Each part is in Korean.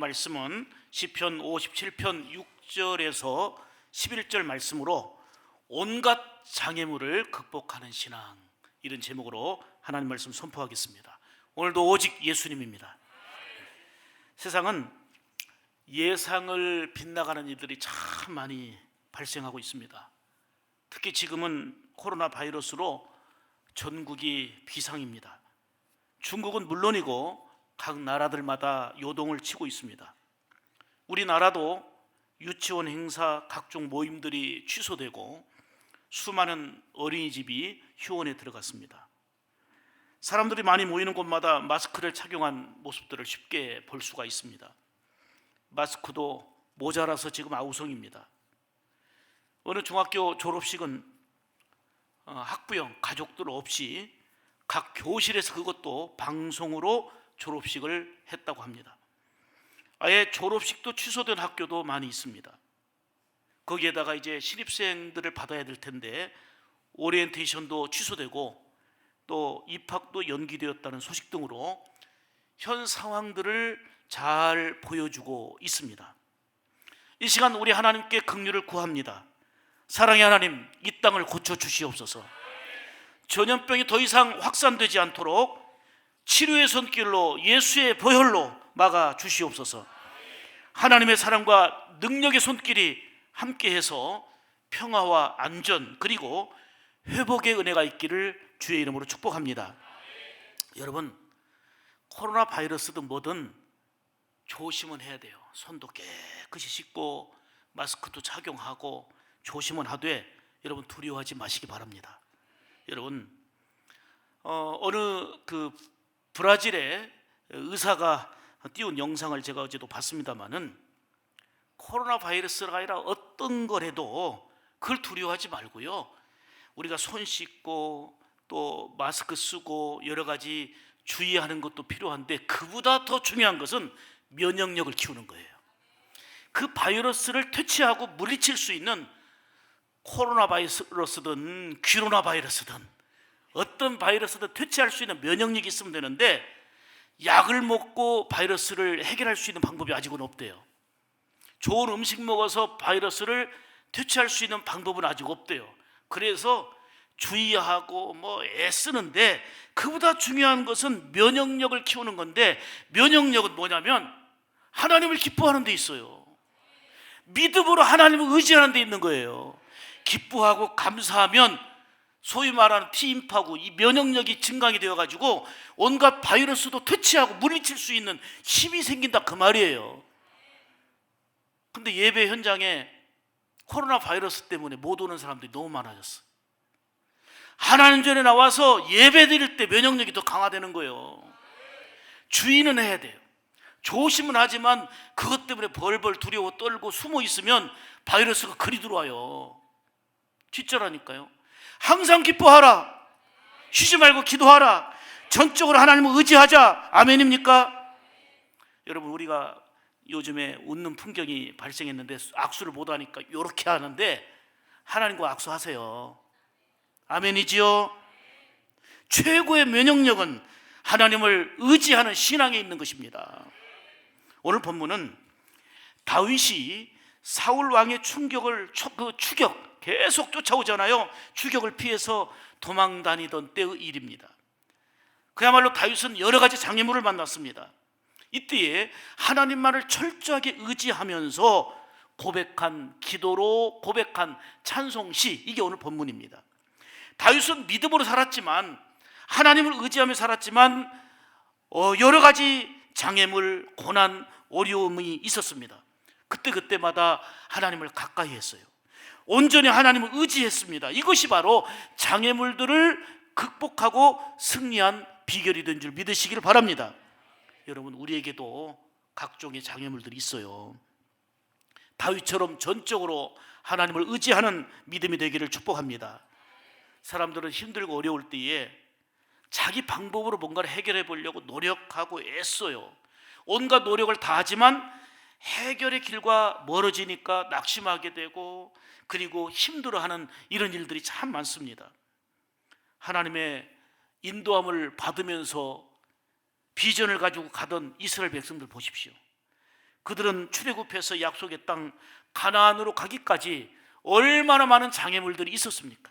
말씀은 시편 57편 6절에서 11절 말씀으로 온갖 장애물을 극복하는 신앙, 이런 제목으로 하나님 말씀 선포하겠습니다. 오늘도 오직 예수님입니다. 세상은 예상을 빗나가는 일들이 참 많이 발생하고 있습니다. 특히 지금은 코로나 바이러스로 전국이 비상입니다. 중국은 물론이고 각 나라들마다 요동을 치고 있습니다. 우리나라도 유치원 행사, 각종 모임들이 취소되고 수많은 어린이집이 휴원에 들어갔습니다. 사람들이 많이 모이는 곳마다 마스크를 착용한 모습들을 쉽게 볼 수가 있습니다. 마스크도 모자라서 지금 아우성입니다. 어느 중학교 졸업식은 학부형, 가족들 없이 각 교실에서 그것도 방송으로 졸업식을 했다고 합니다. 아예 졸업식도 취소된 학교도 많이 있습니다. 거기에다가 이제 신입생들을 받아야 될 텐데 오리엔테이션도 취소되고 또 입학도 연기되었다는 소식 등으로 현 상황들을 잘 보여주고 있습니다. 이 시간 우리 하나님께 긍휼을 구합니다. 사랑의 하나님, 이 땅을 고쳐주시옵소서. 전염병이 더 이상 확산되지 않도록 치료의 손길로, 예수의 보혈로 막아 주시옵소서. 하나님의 사랑과 능력의 손길이 함께해서 평화와 안전 그리고 회복의 은혜가 있기를 주의 이름으로 축복합니다. 여러분, 코로나 바이러스든 뭐든 조심은 해야 돼요. 손도 깨끗이 씻고 마스크도 착용하고 조심은 하되 여러분 두려워하지 마시기 바랍니다. 여러분, 어느 브라질의 의사가 띄운 영상을 제가 어제도 봤습니다만은 코로나 바이러스가 아니라 어떤 거라도 그걸 두려워하지 말고요, 우리가 손 씻고 또 마스크 쓰고 여러 가지 주의하는 것도 필요한데 그보다 더 중요한 것은 면역력을 키우는 거예요. 그 바이러스를 퇴치하고 물리칠 수 있는 코로나 바이러스든 귀로나 바이러스든 어떤 바이러스든 퇴치할 수 있는 면역력이 있으면 되는데 약을 먹고 바이러스를 해결할 수 있는 방법이 아직은 없대요. 좋은 음식 먹어서 바이러스를 퇴치할 수 있는 방법은 아직 없대요. 그래서 주의하고 애쓰는데 그보다 중요한 것은 면역력을 키우는 건데, 면역력은 뭐냐면 하나님을 기뻐하는 데 있어요. 믿음으로 하나님을 의지하는 데 있는 거예요. 기뻐하고 감사하면 소위 말하는 T임파고 이 면역력이 증강이 되어가지고 온갖 바이러스도 퇴치하고 물리칠 수 있는 힘이 생긴다, 그 말이에요. 근데 예배 현장에 코로나 바이러스 때문에 못 오는 사람들이 너무 많아졌어. 하나님 전에 나와서 예배 드릴 때 면역력이 더 강화되는 거예요. 주의는 해야 돼요. 조심은 하지만 그것 때문에 벌벌 두려워 떨고 숨어 있으면 바이러스가 그리 들어와요. 진짜라니까요. 항상 기뻐하라. 쉬지 말고 기도하라. 전적으로 하나님을 의지하자. 아멘입니까? 여러분, 우리가 요즘에 웃는 풍경이 발생했는데 악수를 못 하니까 이렇게 하는데 하나님과 악수하세요. 아멘이지요? 최고의 면역력은 하나님을 의지하는 신앙에 있는 것입니다. 오늘 본문은 다윗이 사울 왕의 추격 계속 쫓아오잖아요. 추격을 피해서 도망 다니던 때의 일입니다. 그야말로 다윗은 여러 가지 장애물을 만났습니다. 이때에 하나님만을 철저하게 의지하면서 고백한 기도로 고백한 찬송시, 이게 오늘 본문입니다. 다윗은 믿음으로 살았지만, 하나님을 의지하며 살았지만 여러 가지 장애물, 고난, 어려움이 있었습니다. 그때마다 하나님을 가까이 했어요. 온전히 하나님을 의지했습니다. 이것이 바로 장애물들을 극복하고 승리한 비결이 된 줄 믿으시기를 바랍니다. 여러분, 우리에게도 각종의 장애물들이 있어요. 다윗처럼 전적으로 하나님을 의지하는 믿음이 되기를 축복합니다. 사람들은 힘들고 어려울 때에 자기 방법으로 뭔가를 해결해 보려고 노력하고 애써요. 온갖 노력을 다 하지만 해결의 길과 멀어지니까 낙심하게 되고 그리고 힘들어하는 이런 일들이 참 많습니다. 하나님의 인도함을 받으면서 비전을 가지고 가던 이스라엘 백성들 보십시오. 그들은 출애굽해서 약속의 땅 가나안으로 가기까지 얼마나 많은 장애물들이 있었습니까?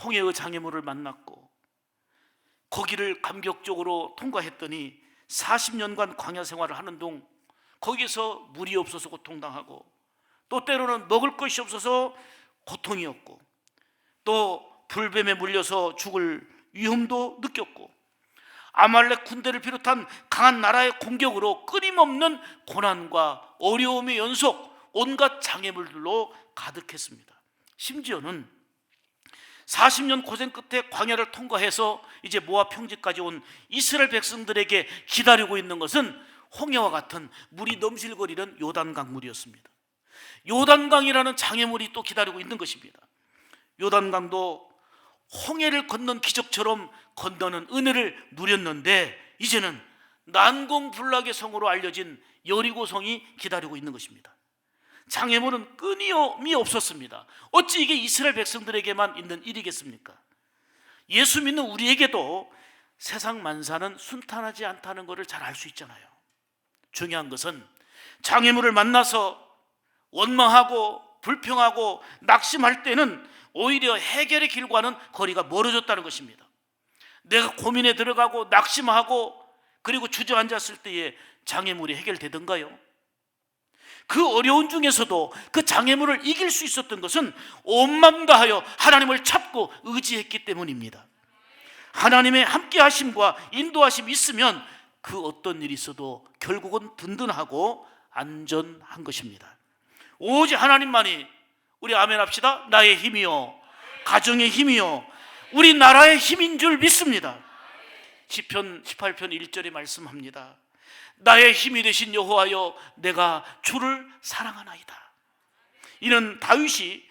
홍해의 장애물을 만났고 거기를 감격적으로 통과했더니 40년간 광야 생활을 하는 동 거기서 물이 없어서 고통당하고, 또 때로는 먹을 것이 없어서 고통이었고, 또 불뱀에 물려서 죽을 위험도 느꼈고, 아말렉 군대를 비롯한 강한 나라의 공격으로 끊임없는 고난과 어려움의 연속, 온갖 장애물들로 가득했습니다. 심지어는 40년 고생 끝에 광야를 통과해서 이제 모압 평지까지 온 이스라엘 백성들에게 기다리고 있는 것은 홍해와 같은 물이 넘실거리는 요단강 물이었습니다. 요단강이라는 장애물이 또 기다리고 있는 것입니다. 요단강도 홍해를 건넌 기적처럼 건너는 은혜를 누렸는데, 이제는 난공불락의 성으로 알려진 여리고성이 기다리고 있는 것입니다. 장애물은 끊임이 없었습니다. 어찌 이게 이스라엘 백성들에게만 있는 일이겠습니까? 예수 믿는 우리에게도 세상 만사는 순탄하지 않다는 것을 잘 알 수 있잖아요. 중요한 것은 장애물을 만나서 원망하고 불평하고 낙심할 때는 오히려 해결의 길과는 거리가 멀어졌다는 것입니다. 내가 고민에 들어가고 낙심하고 그리고 주저앉았을 때에 장애물이 해결되던가요? 그 어려운 중에서도 그 장애물을 이길 수 있었던 것은 온 마음 다하여 하나님을 찾고 의지했기 때문입니다. 하나님의 함께 하심과 인도하심이 있으면 그 어떤 일이 있어도 결국은 든든하고 안전한 것입니다. 오직 하나님만이, 우리 아멘 합시다. 나의 힘이요, 가정의 힘이요, 우리 나라의 힘인 줄 믿습니다. 시편 18편 1절에 말씀합니다. 나의 힘이 되신 여호와여, 내가 주를 사랑하나이다. 이는 다윗이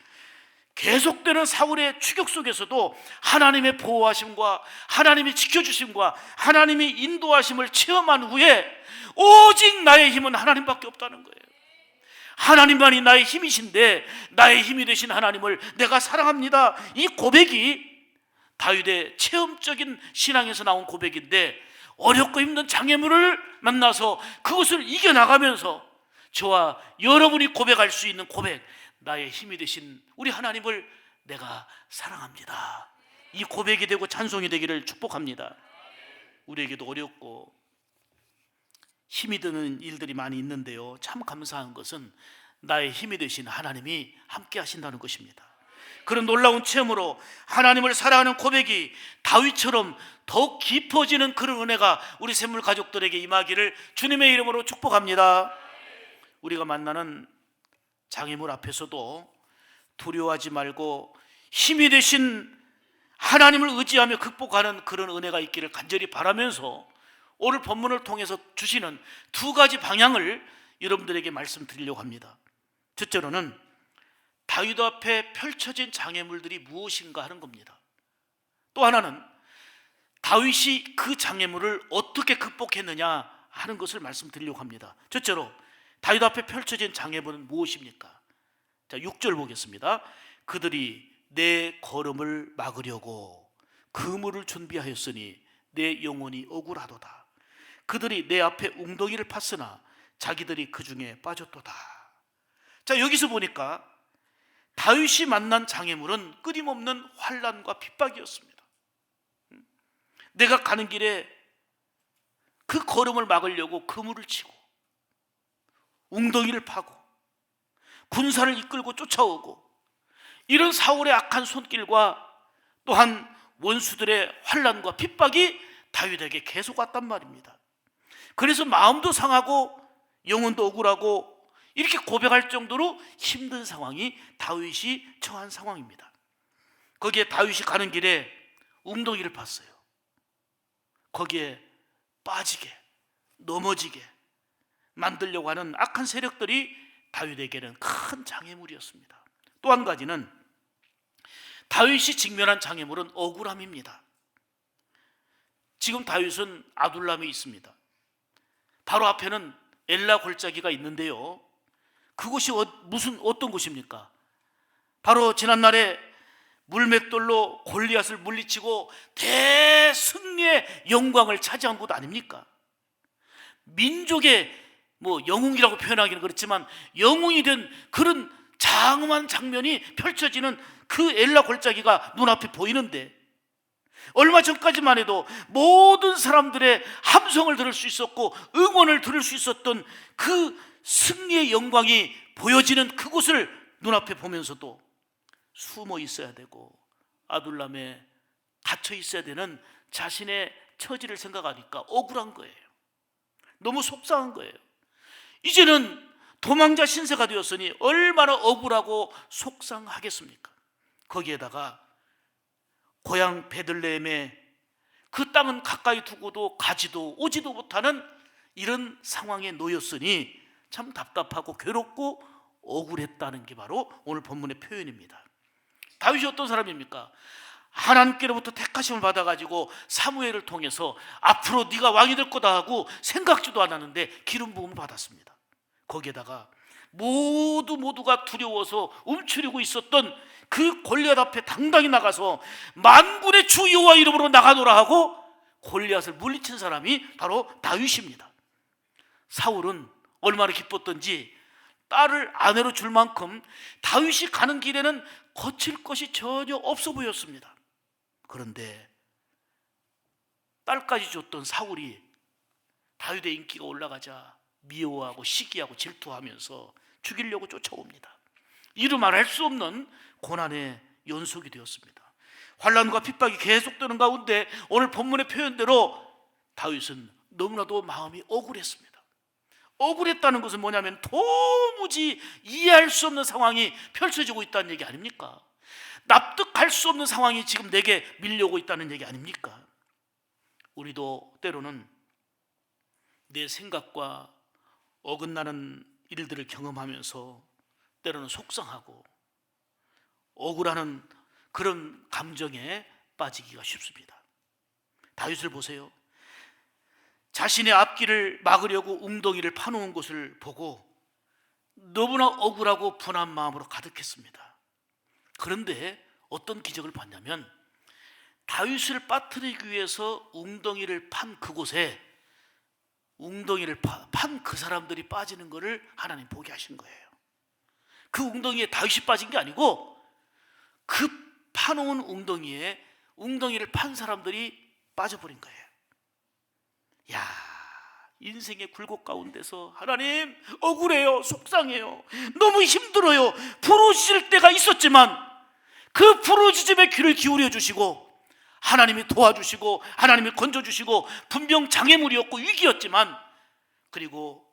계속되는 사울의 추격 속에서도 하나님의 보호하심과 하나님의 지켜주심과 하나님의 인도하심을 체험한 후에 오직 나의 힘은 하나님밖에 없다는 거예요. 하나님만이 나의 힘이신데 나의 힘이 되신 하나님을 내가 사랑합니다. 이 고백이 다윗의 체험적인 신앙에서 나온 고백인데, 어렵고 힘든 장애물을 만나서 그것을 이겨나가면서 저와 여러분이 고백할 수 있는 고백, 나의 힘이 되신 우리 하나님을 내가 사랑합니다. 이 고백이 되고 찬송이 되기를 축복합니다. 우리에게도 어렵고 힘이 드는 일들이 많이 있는데요, 참 감사한 것은 나의 힘이 되신 하나님이 함께 하신다는 것입니다. 그런 놀라운 체험으로 하나님을 사랑하는 고백이 다윗처럼 더욱 깊어지는 그런 은혜가 우리 샘물 가족들에게 임하기를 주님의 이름으로 축복합니다. 우리가 만나는 장애물 앞에서도 두려워하지 말고 힘이 되신 하나님을 의지하며 극복하는 그런 은혜가 있기를 간절히 바라면서, 오늘 본문을 통해서 주시는 두 가지 방향을 여러분들에게 말씀드리려고 합니다. 첫째로는 다윗 앞에 펼쳐진 장애물들이 무엇인가 하는 겁니다. 또 하나는 다윗이 그 장애물을 어떻게 극복했느냐 하는 것을 말씀드리려고 합니다. 첫째로 다윗 앞에 펼쳐진 장애물은 무엇입니까? 자, 6절 보겠습니다. 그들이 내 걸음을 막으려고 그물을 준비하였으니 내 영혼이 억울하도다. 그들이 내 앞에 웅덩이를 팠으나 자기들이 그 중에 빠졌도다. 자, 여기서 보니까 다윗이 만난 장애물은 끊임없는 환난과 핍박이었습니다. 내가 가는 길에 그 걸음을 막으려고 그물을 치고 웅덩이를 파고 군사를 이끌고 쫓아오고, 이런 사울의 악한 손길과 또한 원수들의 환난과 핍박이 다윗에게 계속 왔단 말입니다. 그래서 마음도 상하고 영혼도 억울하고 이렇게 고백할 정도로 힘든 상황이 다윗이 처한 상황입니다. 거기에 다윗이 가는 길에 웅덩이를 팠어요. 거기에 빠지게, 넘어지게 만들려고 하는 악한 세력들이 다윗에게는 큰 장애물이었습니다. 또 한 가지는 다윗이 직면한 장애물은 억울함입니다. 지금 다윗은 아둘람에 있습니다. 바로 앞에는 엘라 골짜기가 있는데요, 그곳이 어떤 곳입니까? 바로 지난날에 물맷돌로 골리앗을 물리치고 대승리의 영광을 차지한 곳 아닙니까? 민족의 뭐 영웅이라고 표현하기는 그렇지만 영웅이 된 그런 장엄한 장면이 펼쳐지는 그 엘라 골짜기가 눈앞에 보이는데, 얼마 전까지만 해도 모든 사람들의 함성을 들을 수 있었고 응원을 들을 수 있었던 그 승리의 영광이 보여지는 그곳을 눈앞에 보면서도 숨어 있어야 되고 아둘람에 갇혀 있어야 되는 자신의 처지를 생각하니까 억울한 거예요. 너무 속상한 거예요. 이제는 도망자 신세가 되었으니 얼마나 억울하고 속상하겠습니까? 거기에다가 고향 베들레헴에 그 땅은 가까이 두고도 가지도 오지도 못하는 이런 상황에 놓였으니 참 답답하고 괴롭고 억울했다는 게 바로 오늘 본문의 표현입니다. 다윗이 어떤 사람입니까? 하나님께로부터 택하심을 받아가지고 사무엘을 통해서 앞으로 네가 왕이 될 거다 하고 생각지도 않았는데 기름 부음을 받았습니다. 거기에다가 모두가 두려워서 움츠리고 있었던 그 골리앗 앞에 당당히 나가서 만군의 주 여호와 이름으로 나가노라 하고 골리앗을 물리친 사람이 바로 다윗입니다. 사울은 얼마나 기뻤던지 딸을 아내로 줄 만큼 다윗이 가는 길에는 거칠 것이 전혀 없어 보였습니다. 그런데 딸까지 줬던 사울이 다윗의 인기가 올라가자 미워하고 시기하고 질투하면서 죽이려고 쫓아옵니다. 이루 말할 수 없는 고난의 연속이 되었습니다. 환난과 핍박이 계속되는 가운데 오늘 본문의 표현대로 다윗은 너무나도 마음이 억울했습니다. 억울했다는 것은 뭐냐면 도무지 이해할 수 없는 상황이 펼쳐지고 있다는 얘기 아닙니까? 납득할 수 없는 상황이 지금 내게 밀려오고 있다는 얘기 아닙니까? 우리도 때로는 내 생각과 어긋나는 일들을 경험하면서 때로는 속상하고 억울하는 그런 감정에 빠지기가 쉽습니다. 다윗을 보세요. 자신의 앞길을 막으려고 웅덩이를 파놓은 것을 보고 너무나 억울하고 분한 마음으로 가득했습니다. 그런데 어떤 기적을 봤냐면 다윗을 빠뜨리기 위해서 웅덩이를 판 그곳에 웅덩이를 판 그 사람들이 빠지는 것을 하나님 보게 하신 거예요. 그 웅덩이에 다윗이 빠진 게 아니고 그 파놓은 웅덩이에 웅덩이를 판 사람들이 빠져버린 거예요. 야, 인생의 굴곡 가운데서 하나님 억울해요, 속상해요, 너무 힘들어요, 부르짖을 때가 있었지만 그 부르짖음에 귀를 기울여 주시고 하나님이 도와주시고 하나님이 건져주시고 분명 장애물이었고 위기였지만, 그리고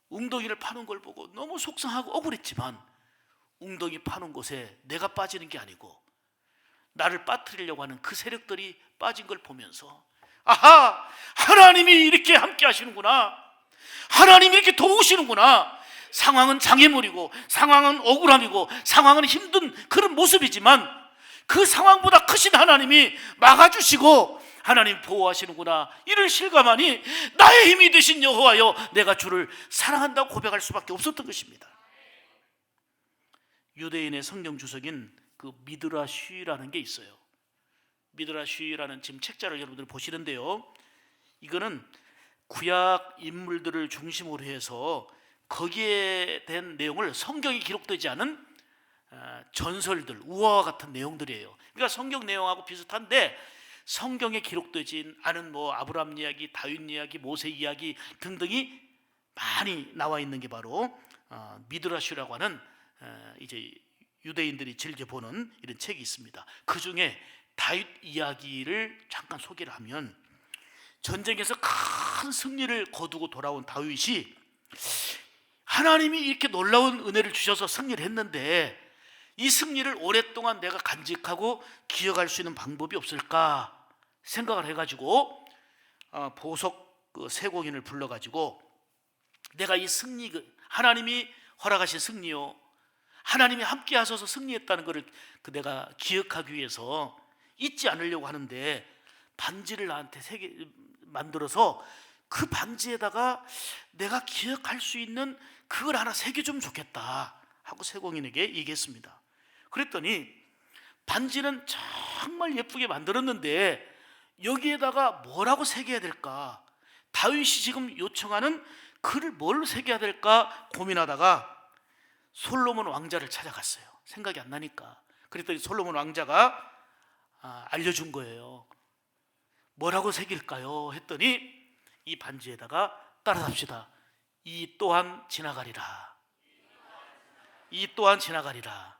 웅덩이를 파는 걸 보고 너무 속상하고 억울했지만 웅덩이 파는 곳에 내가 빠지는 게 아니고 나를 빠뜨리려고 하는 그 세력들이 빠진 걸 보면서 아하, 하나님이 이렇게 함께 하시는구나, 하나님이 이렇게 도우시는구나. 상황은 장애물이고 상황은 억울함이고 상황은 힘든 그런 모습이지만 그 상황보다 크신 하나님이 막아주시고 하나님 보호하시는구나, 이를 실감하니 나의 힘이 되신 여호와여 내가 주를 사랑한다고 고백할 수밖에 없었던 것입니다. 유대인의 성경 주석인 그 미드라쉬라는 게 있어요. 미드라쉬라는 지금 책자를 여러분들 보시는데요, 이거는 구약 인물들을 중심으로 해서 거기에 대한 내용을 성경이 기록되지 않은 전설들, 우화와 같은 내용들이에요. 그러니까 성경 내용하고 비슷한데 성경에 기록되지 않은 뭐 아브라함 이야기, 다윗 이야기, 모세 이야기 등등이 많이 나와 있는 게 바로 미드라슈라고 하는 이제 유대인들이 즐겨 보는 이런 책이 있습니다. 그 중에 다윗 이야기를 잠깐 소개를 하면, 전쟁에서 큰 승리를 거두고 돌아온 다윗이 하나님이 이렇게 놀라운 은혜를 주셔서 승리를 했는데 이 승리를 오랫동안 내가 간직하고 기억할 수 있는 방법이 없을까 생각을 해가지고 보석 세공인을 불러가지고 내가 이 승리, 하나님이 허락하신 승리요, 하나님이 함께 하셔서 승리했다는 것을 내가 기억하기 위해서 잊지 않으려고 하는데 반지를 나한테 만들어서 그 반지에다가 내가 기억할 수 있는 그걸 하나 새겨주면 좋겠다 하고 세공인에게 얘기했습니다. 그랬더니 반지는 정말 예쁘게 만들었는데 여기에다가 뭐라고 새겨야 될까? 다윗이 지금 요청하는 글을 뭘 새겨야 될까 고민하다가 솔로몬 왕자를 찾아갔어요. 생각이 안 나니까. 그랬더니 솔로몬 왕자가 알려준 거예요. 뭐라고 새길까요? 했더니 이 반지에다가 따라합시다. 이 또한 지나가리라. 이 또한 지나가리라.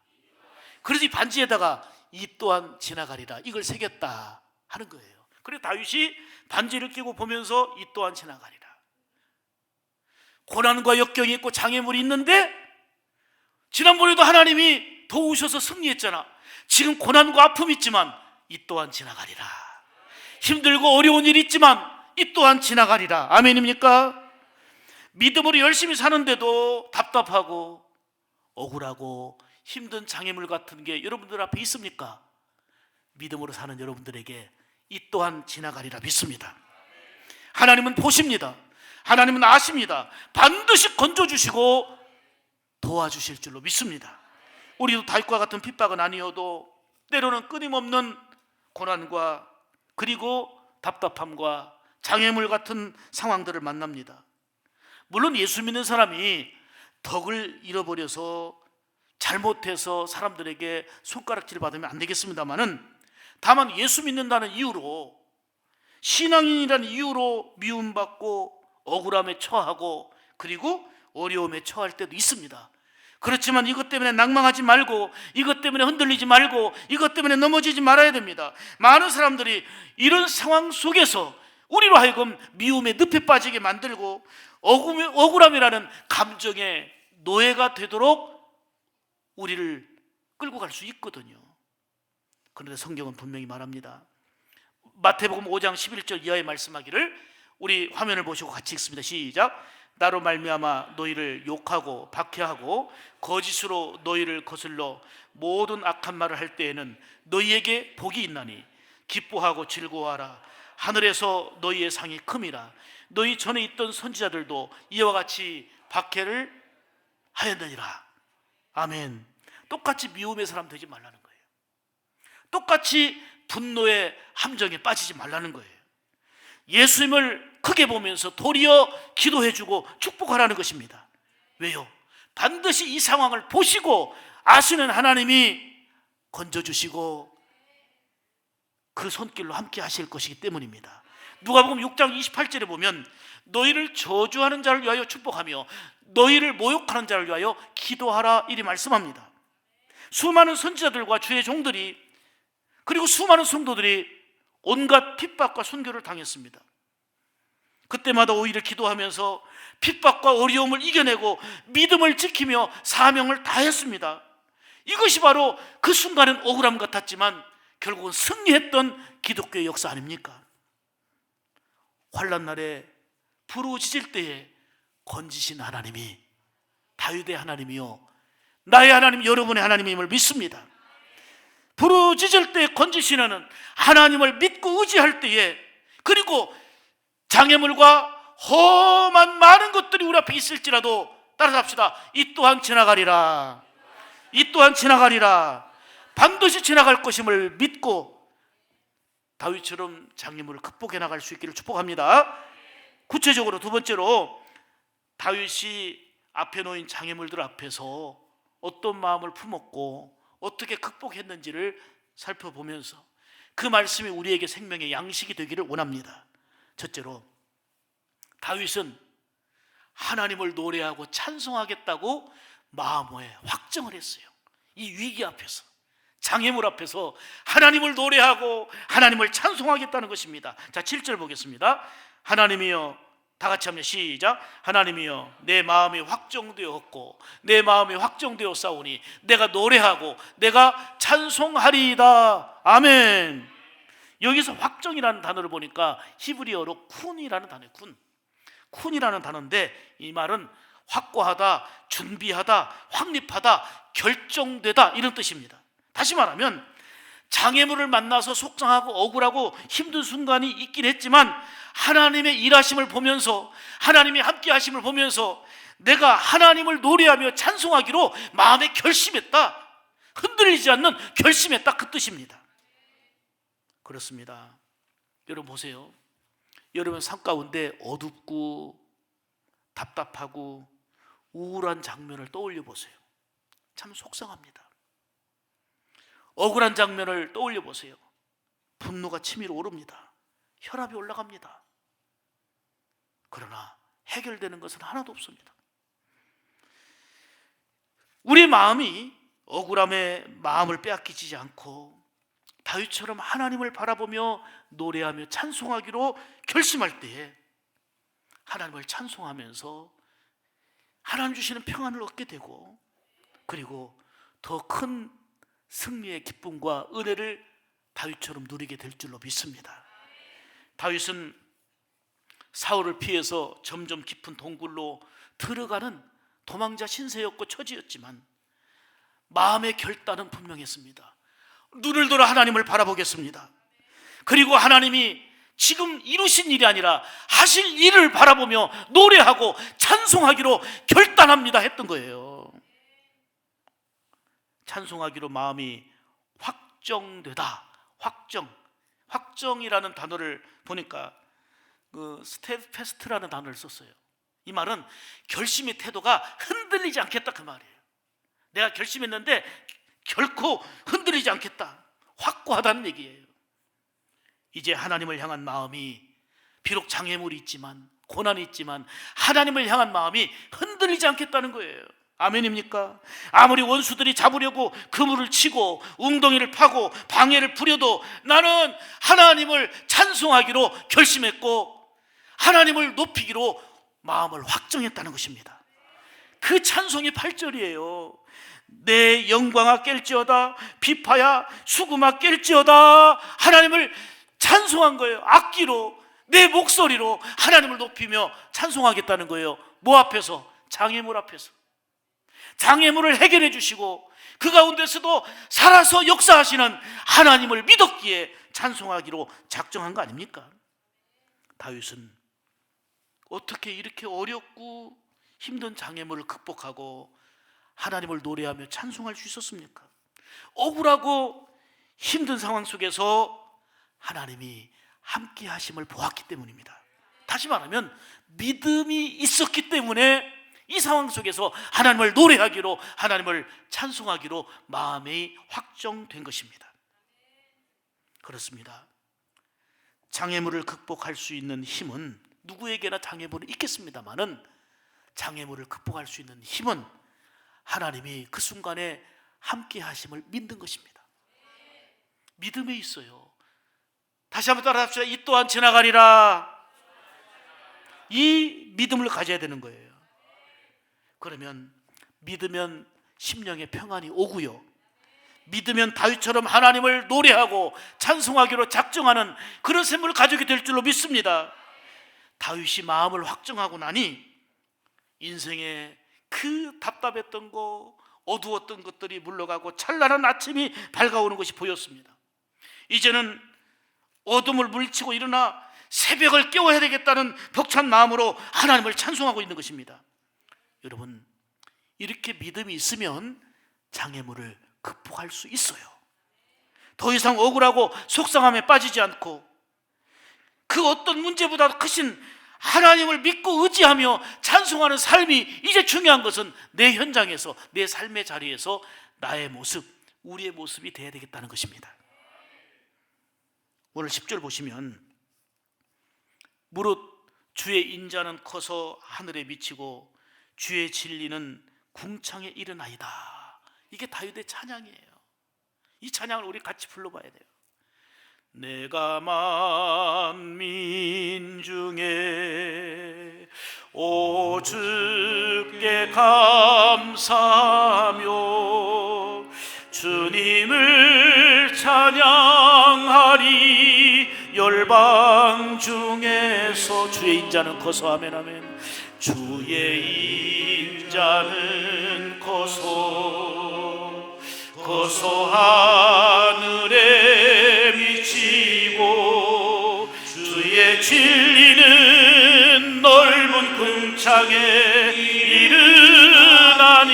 그래서 이 반지에다가 이 또한 지나가리라, 이걸 새겼다 하는 거예요. 그래서 다윗이 반지를 끼고 보면서 이 또한 지나가리라. 고난과 역경이 있고 장애물이 있는데 지난번에도 하나님이 도우셔서 승리했잖아. 지금 고난과 아픔이 있지만 이 또한 지나가리라. 힘들고 어려운 일이 있지만 이 또한 지나가리라. 아멘입니까? 믿음으로 열심히 사는데도 답답하고 억울하고 힘든 장애물 같은 게 여러분들 앞에 있습니까? 믿음으로 사는 여러분들에게 이 또한 지나가리라 믿습니다. 하나님은 보십니다. 하나님은 아십니다. 반드시 건져주시고 도와주실 줄로 믿습니다. 우리도 다윗과 같은 핍박은 아니어도 때로는 끊임없는 고난과 그리고 답답함과 장애물 같은 상황들을 만납니다. 물론 예수 믿는 사람이 덕을 잃어버려서 잘못해서 사람들에게 손가락질 받으면 안 되겠습니다만은, 다만 예수 믿는다는 이유로, 신앙인이라는 이유로 미움받고 억울함에 처하고 그리고 어려움에 처할 때도 있습니다. 그렇지만 이것 때문에 낭망하지 말고, 이것 때문에 흔들리지 말고, 이것 때문에 넘어지지 말아야 됩니다. 많은 사람들이 이런 상황 속에서 우리로 하여금 미움에 늪에 빠지게 만들고 억울함이라는 감정의 노예가 되도록 우리를 끌고 갈 수 있거든요. 그런데 성경은 분명히 말합니다. 마태복음 5장 11절 이하에 말씀하기를, 우리 화면을 보시고 같이 읽습니다. 시작. 나로 말미암아 너희를 욕하고 박해하고 거짓으로 너희를 거슬러 모든 악한 말을 할 때에는 너희에게 복이 있나니 기뻐하고 즐거워하라. 하늘에서 너희의 상이 큼이라. 너희 전에 있던 선지자들도 이와 같이 박해를 하였느니라. 아멘. 똑같이 미움의 사람 되지 말라는 거예요. 똑같이 분노의 함정에 빠지지 말라는 거예요. 예수님을 크게 보면서 도리어 기도해주고 축복하라는 것입니다. 왜요? 반드시 이 상황을 보시고 아시는 하나님이 건져주시고 그 손길로 함께 하실 것이기 때문입니다. 누가복음 6장 28절에 보면 너희를 저주하는 자를 위하여 축복하며 너희를 모욕하는 자를 위하여 기도하라, 이리 말씀합니다. 수많은 선지자들과 주의 종들이 그리고 수많은 성도들이 온갖 핍박과 순교를 당했습니다. 그때마다 오히려 기도하면서 핍박과 어려움을 이겨내고 믿음을 지키며 사명을 다했습니다. 이것이 바로 그 순간은 억울함 같았지만 결국은 승리했던 기독교의 역사 아닙니까? 환난 날에 부르짖을 때에 건지신 하나님이 다윗의 하나님이요 나의 하나님, 여러분의 하나님임을 믿습니다. 부르짖을 때에 건지시는 하나님을 믿고 의지할 때에, 그리고 장애물과 험한 많은 것들이 우리 앞에 있을지라도 따라서 합시다. 이 또한 지나가리라. 이 또한 지나가리라. 반드시 지나갈 것임을 믿고 다윗처럼 장애물을 극복해 나갈 수 있기를 축복합니다. 구체적으로 두 번째로, 다윗이 앞에 놓인 장애물들 앞에서 어떤 마음을 품었고 어떻게 극복했는지를 살펴보면서 그 말씀이 우리에게 생명의 양식이 되기를 원합니다. 첫째로, 다윗은 하나님을 노래하고 찬송하겠다고 마음에 확정을 했어요. 이 위기 앞에서, 장애물 앞에서 하나님을 노래하고 하나님을 찬송하겠다는 것입니다. 자, 7절 보겠습니다. 하나님이여, 다 같이 하면 시작. 하나님이여, 내 마음이 확정되었고 내 마음이 확정되었사오니 내가 노래하고 내가 찬송하리이다. 아멘. 여기서 확정이라는 단어를 보니까 히브리어로 쿤이라는 단어예요. 쿤이라는 단어인데 이 말은 확고하다, 준비하다, 확립하다, 결정되다, 이런 뜻입니다. 다시 말하면 장애물을 만나서 속상하고 억울하고 힘든 순간이 있긴 했지만 하나님의 일하심을 보면서, 하나님의 함께 하심을 보면서 내가 하나님을 노래하며 찬송하기로 마음에 결심했다, 흔들리지 않는 결심했다, 그 뜻입니다. 그렇습니다. 여러분 보세요. 여러분 삶 가운데 어둡고 답답하고 우울한 장면을 떠올려 보세요. 참 속상합니다. 억울한 장면을 떠올려 보세요. 분노가 치밀어 오릅니다. 혈압이 올라갑니다. 그러나 해결되는 것은 하나도 없습니다. 우리 마음이 억울함에 마음을 빼앗기지 않고 다윗처럼 하나님을 바라보며 노래하며 찬송하기로 결심할 때에 하나님을 찬송하면서 하나님 주시는 평안을 얻게 되고, 그리고 더 큰 승리의 기쁨과 은혜를 다윗처럼 누리게 될 줄로 믿습니다. 다윗은 사울을 피해서 점점 깊은 동굴로 들어가는 도망자 신세였고 처지였지만 마음의 결단은 분명했습니다. 눈을 들어 하나님을 바라보겠습니다. 그리고 하나님이 지금 이루신 일이 아니라 하실 일을 바라보며 노래하고 찬송하기로 결단합니다 했던 거예요. 찬송하기로 마음이 확정되다. 확정이라는 단어를 보니까 스테드패스트라는 단어를 썼어요. 이 말은 결심의 태도가 흔들리지 않겠다 그 말이에요. 내가 결심했는데 결코 흔들리지 않겠다, 확고하다는 얘기예요. 이제 하나님을 향한 마음이, 비록 장애물이 있지만 고난이 있지만 하나님을 향한 마음이 흔들리지 않겠다는 거예요. 아멘입니까? 아무리 원수들이 잡으려고 그물을 치고 웅덩이를 파고 방해를 부려도 나는 하나님을 찬송하기로 결심했고 하나님을 높이기로 마음을 확정했다는 것입니다. 그 찬송이 8절이에요. 내 영광아 깰지어다, 비파야 수금아 깰지어다. 하나님을 찬송한 거예요. 악기로, 내 목소리로 하나님을 높이며 찬송하겠다는 거예요. 뭐 앞에서? 장애물 앞에서. 장애물을 해결해 주시고 그 가운데서도 살아서 역사하시는 하나님을 믿었기에 찬송하기로 작정한 거 아닙니까? 다윗은 어떻게 이렇게 어렵고 힘든 장애물을 극복하고 하나님을 노래하며 찬송할 수 있었습니까? 억울하고 힘든 상황 속에서 하나님이 함께 하심을 보았기 때문입니다. 다시 말하면 믿음이 있었기 때문에 이 상황 속에서 하나님을 노래하기로, 하나님을 찬송하기로 마음이 확정된 것입니다. 그렇습니다. 장애물을 극복할 수 있는 힘은 누구에게나 장애물이 있겠습니다만은 장애물을 극복할 수 있는 힘은 하나님이 그 순간에 함께 하심을 믿는 것입니다. 믿음에 있어요. 다시 한번 따라합시다. 이 또한 지나가리라. 이 믿음을 가져야 되는 거예요. 그러면 믿으면 심령의 평안이 오고요, 믿으면 다윗처럼 하나님을 노래하고 찬송하기로 작정하는 그런 샘물을 가지게 될 줄로 믿습니다. 다윗이 마음을 확정하고 나니 인생에 그 답답했던 거, 어두웠던 것들이 물러가고 찬란한 아침이 밝아오는 것이 보였습니다. 이제는 어둠을 물리치고 일어나 새벽을 깨워야 되겠다는 벅찬 마음으로 하나님을 찬송하고 있는 것입니다. 여러분, 이렇게 믿음이 있으면 장애물을 극복할 수 있어요. 더 이상 억울하고 속상함에 빠지지 않고 그 어떤 문제보다 크신 하나님을 믿고 의지하며 찬송하는 삶이 이제 중요한 것은 내 현장에서, 내 삶의 자리에서 나의 모습, 우리의 모습이 되어야 되겠다는 것입니다. 오늘 10절 보시면 무릇 주의 인자는 커서 하늘에 미치고 주의 진리는 궁창에 이르나이다. 이게 다윗의 찬양이에요. 이 찬양을 우리 같이 불러봐야 돼요. 내가 만민 중에 오 주께 감사하며 주님을 찬양하리. 열방 중에서 주의 인자는 커서 아멘 아멘. 주의 인자는 커서 하늘에 미치고 주의 진리는 넓은 궁창에 이르나니.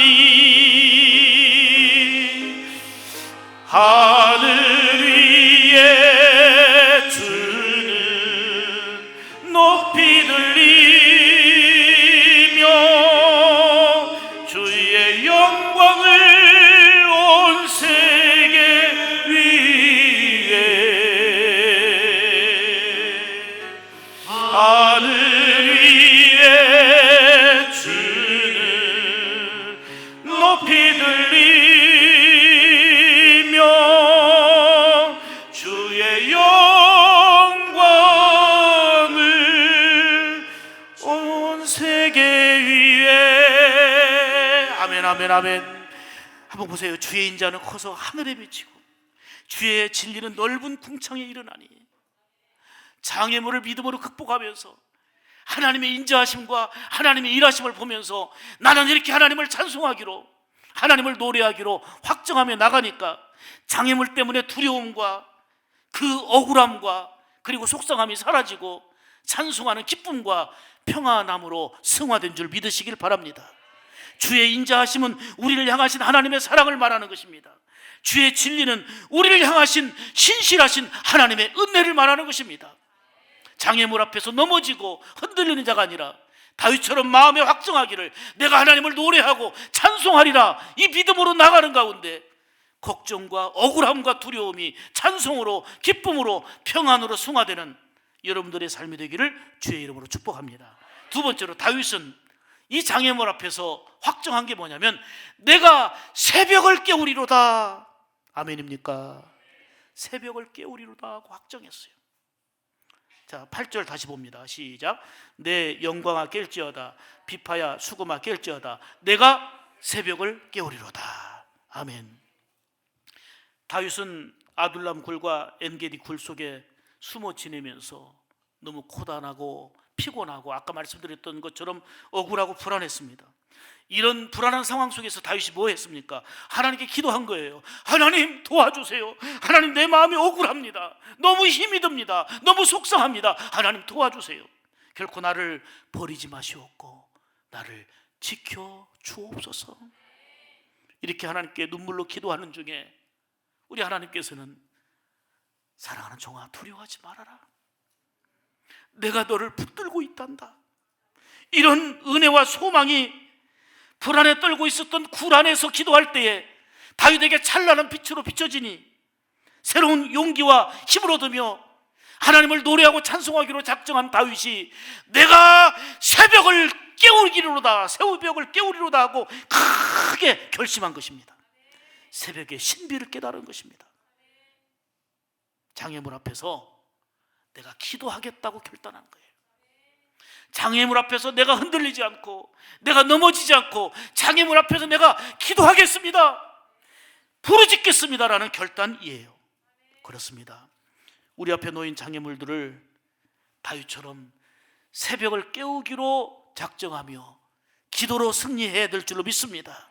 하늘 위에 주는 높이 들리며 아멘, 아멘, 아멘. 한번 보세요. 주의 인자는 커서 하늘에 비치고 주의 진리는 넓은 궁창에 이르나니. 장애물을 믿음으로 극복하면서 하나님의 인자하심과 하나님의 일하심을 보면서 나는 이렇게 하나님을 찬송하기로, 하나님을 노래하기로 확정하며 나가니까 장애물 때문에 두려움과 그 억울함과 그리고 속상함이 사라지고 찬송하는 기쁨과 평안함으로 승화된 줄 믿으시길 바랍니다. 주의 인자하심은 우리를 향하신 하나님의 사랑을 말하는 것입니다. 주의 진리는 우리를 향하신 신실하신 하나님의 은혜를 말하는 것입니다. 장애물 앞에서 넘어지고 흔들리는 자가 아니라 다윗처럼 마음에 확정하기를 내가 하나님을 노래하고 찬송하리라, 이 믿음으로 나가는 가운데 걱정과 억울함과 두려움이 찬송으로, 기쁨으로, 평안으로 승화되는 여러분들의 삶이 되기를 주의 이름으로 축복합니다. 두 번째로, 다윗은 이 장애물 앞에서 확정한 게 뭐냐면 내가 새벽을 깨우리로다. 아멘입니까? 새벽을 깨우리로다 하고 확정했어요. 자, 8절 다시 봅니다. 시작. 내 영광아 깰지어다, 비파야 수금아 깰지어다, 내가 새벽을 깨우리로다. 아멘. 다윗은 아둘람 굴과 엔게디 굴 속에 숨어 지내면서 너무 고단하고 피곤하고 아까 말씀드렸던 것처럼 억울하고 불안했습니다. 이런 불안한 상황 속에서 다윗이 뭐 했습니까? 하나님께 기도한 거예요. 하나님 도와주세요. 하나님, 내 마음이 억울합니다. 너무 힘이 듭니다. 너무 속상합니다. 하나님 도와주세요. 결코 나를 버리지 마시옵고 나를 지켜 주옵소서. 이렇게 하나님께 눈물로 기도하는 중에 우리 하나님께서는 사랑하는 종아, 두려워하지 말아라. 내가 너를 붙들고 있단다. 이런 은혜와 소망이 불안에 떨고 있었던 굴 안에서 기도할 때에 다윗에게 찬란한 빛으로 비춰지니 새로운 용기와 힘을 얻으며 하나님을 노래하고 찬송하기로 작정한 다윗이 내가 새벽을 깨우리로다, 새벽을 깨우리로다 하고 크게 결심한 것입니다. 새벽의 신비를 깨달은 것입니다. 장애물 앞에서 내가 기도하겠다고 결단한 거예요. 장애물 앞에서 내가 흔들리지 않고 내가 넘어지지 않고 장애물 앞에서 내가 기도하겠습니다, 부르짖겠습니다라는 결단이에요. 그렇습니다. 우리 앞에 놓인 장애물들을 다윗처럼 새벽을 깨우기로 작정하며 기도로 승리해야 될 줄로 믿습니다.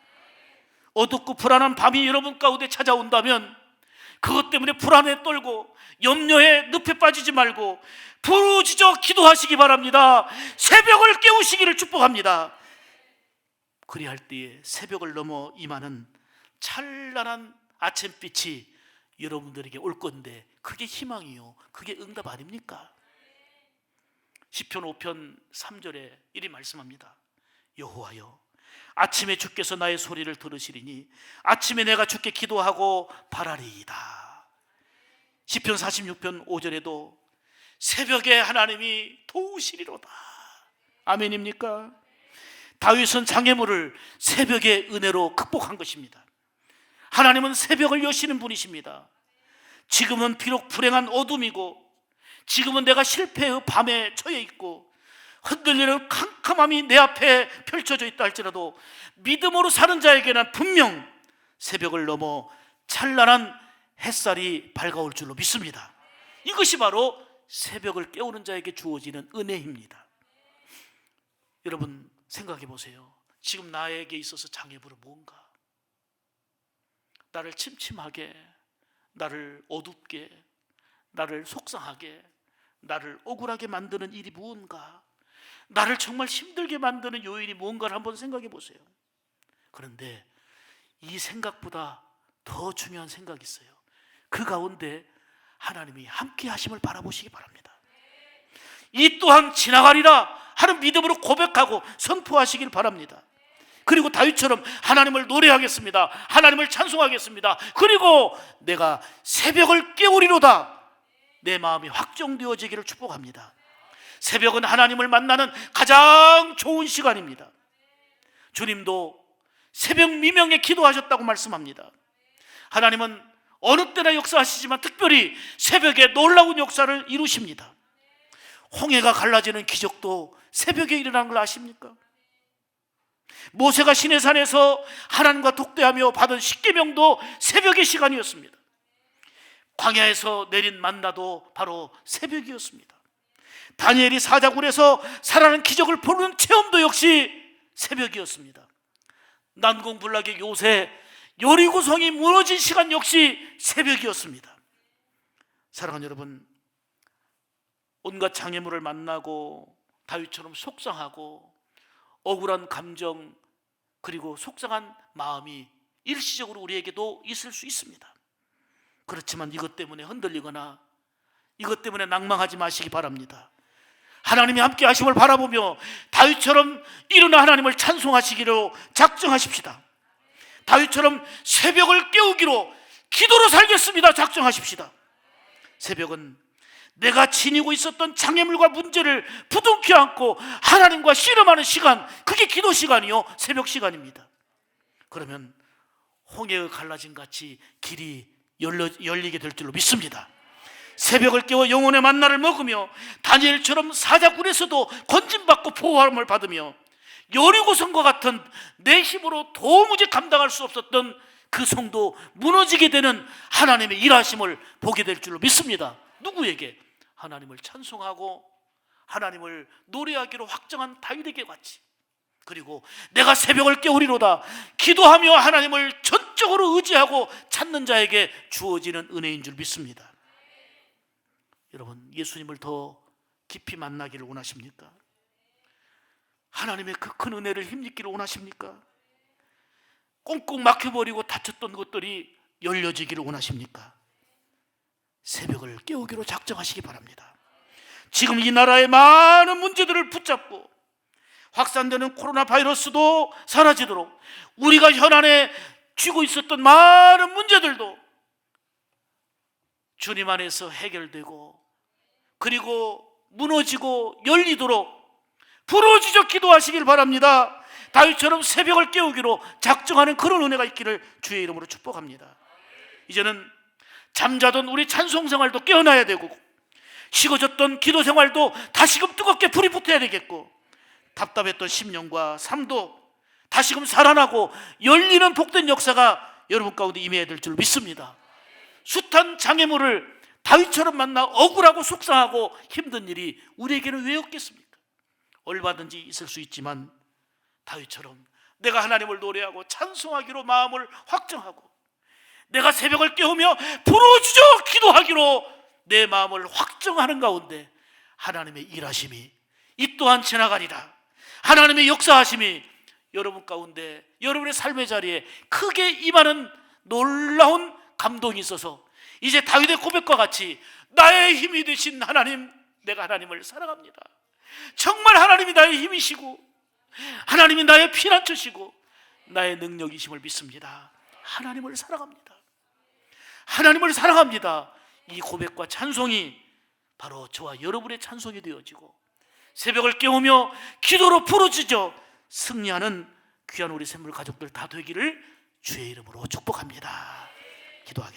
어둡고 불안한 밤이 여러분 가운데 찾아온다면 그것 때문에 불안에 떨고 염려에 늪에 빠지지 말고 부르짖어 기도하시기 바랍니다. 새벽을 깨우시기를 축복합니다. 그리할 때에 새벽을 넘어 임하는 찬란한 아침빛이 여러분들에게 올 건데 그게 희망이요, 그게 응답 아닙니까? 시편 5편 3절에 이리 말씀합니다. 여호와여, 아침에 주께서 나의 소리를 들으시리니 아침에 내가 주께 기도하고 바라리이다. 시편 46편 5절에도 새벽에 하나님이 도우시리로다. 아멘입니까? 다윗은 장애물을 새벽의 은혜로 극복한 것입니다. 하나님은 새벽을 여시는 분이십니다. 지금은 비록 불행한 어둠이고 지금은 내가 실패의 밤에 처해 있고 흔들리는 캄캄함이 내 앞에 펼쳐져 있다 할지라도 믿음으로 사는 자에게는 분명 새벽을 넘어 찬란한 햇살이 밝아올 줄로 믿습니다. 이것이 바로 새벽을 깨우는 자에게 주어지는 은혜입니다. 여러분 생각해 보세요. 지금 나에게 있어서 장애물은 뭔가? 나를 침침하게, 나를 어둡게, 나를 속상하게, 나를 억울하게 만드는 일이 무언가? 나를 정말 힘들게 만드는 요인이 뭔가를 한번 생각해 보세요. 그런데 이 생각보다 더 중요한 생각이 있어요. 그 가운데 하나님이 함께 하심을 바라보시기 바랍니다. 이 또한 지나가리라 하는 믿음으로 고백하고 선포하시길 바랍니다. 그리고 다윗처럼 하나님을 노래하겠습니다, 하나님을 찬송하겠습니다, 그리고 내가 새벽을 깨우리로다, 내 마음이 확정되어지기를 축복합니다. 새벽은 하나님을 만나는 가장 좋은 시간입니다. 주님도 새벽 미명에 기도하셨다고 말씀합니다. 하나님은 어느 때나 역사하시지만 특별히 새벽에 놀라운 역사를 이루십니다. 홍해가 갈라지는 기적도 새벽에 일어난 걸 아십니까? 모세가 시내산에서 하나님과 독대하며 받은 십계명도 새벽의 시간이었습니다. 광야에서 내린 만나도 바로 새벽이었습니다. 다니엘이 사자굴에서 살아난 기적을 보는 체험도 역시 새벽이었습니다. 난공불락의 요새 여리고성이 무너진 시간 역시 새벽이었습니다. 사랑하는 여러분, 온갖 장애물을 만나고 다윗처럼 속상하고 억울한 감정 그리고 속상한 마음이 일시적으로 우리에게도 있을 수 있습니다. 그렇지만 이것 때문에 흔들리거나 이것 때문에 낭망하지 마시기 바랍니다. 하나님이 함께 하심을 바라보며 다윗처럼 일어나 하나님을 찬송하시기로 작정하십시다. 다윗처럼 새벽을 깨우기로 기도로 살겠습니다. 작정하십시다. 새벽은 내가 지니고 있었던 장애물과 문제를 부둥켜 안고 하나님과 씨름하는 시간, 그게 기도 시간이요 새벽 시간입니다. 그러면 홍해의 갈라짐 같이 길이 열리게 될 줄로 믿습니다. 새벽을 깨워 영혼의 만나를 먹으며 다니엘처럼 사자굴에서도 건진받고 보호함을 받으며 여리고성과 같은 내 힘으로 도무지 감당할 수 없었던 그 성도 무너지게 되는 하나님의 일하심을 보게 될 줄로 믿습니다. 누구에게? 하나님을 찬송하고 하나님을 노래하기로 확정한 다윗에게 같이, 그리고 내가 새벽을 깨우리로다 기도하며 하나님을 전적으로 의지하고 찾는 자에게 주어지는 은혜인 줄 믿습니다. 여러분, 예수님을 더 깊이 만나기를 원하십니까? 하나님의 그 큰 은혜를 힘입기를 원하십니까? 꽁꽁 막혀버리고 닫혔던 것들이 열려지기를 원하십니까? 새벽을 깨우기로 작정하시기 바랍니다. 지금 이 나라의 많은 문제들을 붙잡고 확산되는 코로나 바이러스도 사라지도록 우리가 현안에 쥐고 있었던 많은 문제들도 주님 안에서 해결되고 그리고 무너지고 열리도록 부르짖어 기도하시길 바랍니다. 다윗처럼 새벽을 깨우기로 작정하는 그런 은혜가 있기를 주의 이름으로 축복합니다. 이제는 잠자던 우리 찬송 생활도 깨어나야 되고 식어졌던 기도 생활도 다시금 뜨겁게 불이 붙어야 되겠고 답답했던 심령과 삶도 다시금 살아나고 열리는 복된 역사가 여러분 가운데 임해야 될 줄 믿습니다. 숱한 장애물을 다윗처럼 만나 억울하고 속상하고 힘든 일이 우리에게는 왜 없겠습니까? 얼마든지 있을 수 있지만 다윗처럼 내가 하나님을 노래하고 찬송하기로 마음을 확정하고 내가 새벽을 깨우며 부르짖어 기도하기로 내 마음을 확정하는 가운데 하나님의 일하심이 이 또한 지나가리라. 하나님의 역사하심이 여러분 가운데 여러분의 삶의 자리에 크게 임하는 놀라운 감동이 있어서 이제 다윗의 고백과 같이 나의 힘이 되신 하나님, 내가 하나님을 사랑합니다. 정말 하나님이 나의 힘이시고 하나님이 나의 피난처시고 나의 능력이심을 믿습니다. 하나님을 사랑합니다. 하나님을 사랑합니다. 이 고백과 찬송이 바로 저와 여러분의 찬송이 되어지고 새벽을 깨우며 기도로 부르짖어 승리하는 귀한 우리 샘물 가족들 다 되기를 주의 이름으로 축복합니다. 기도하겠습니다.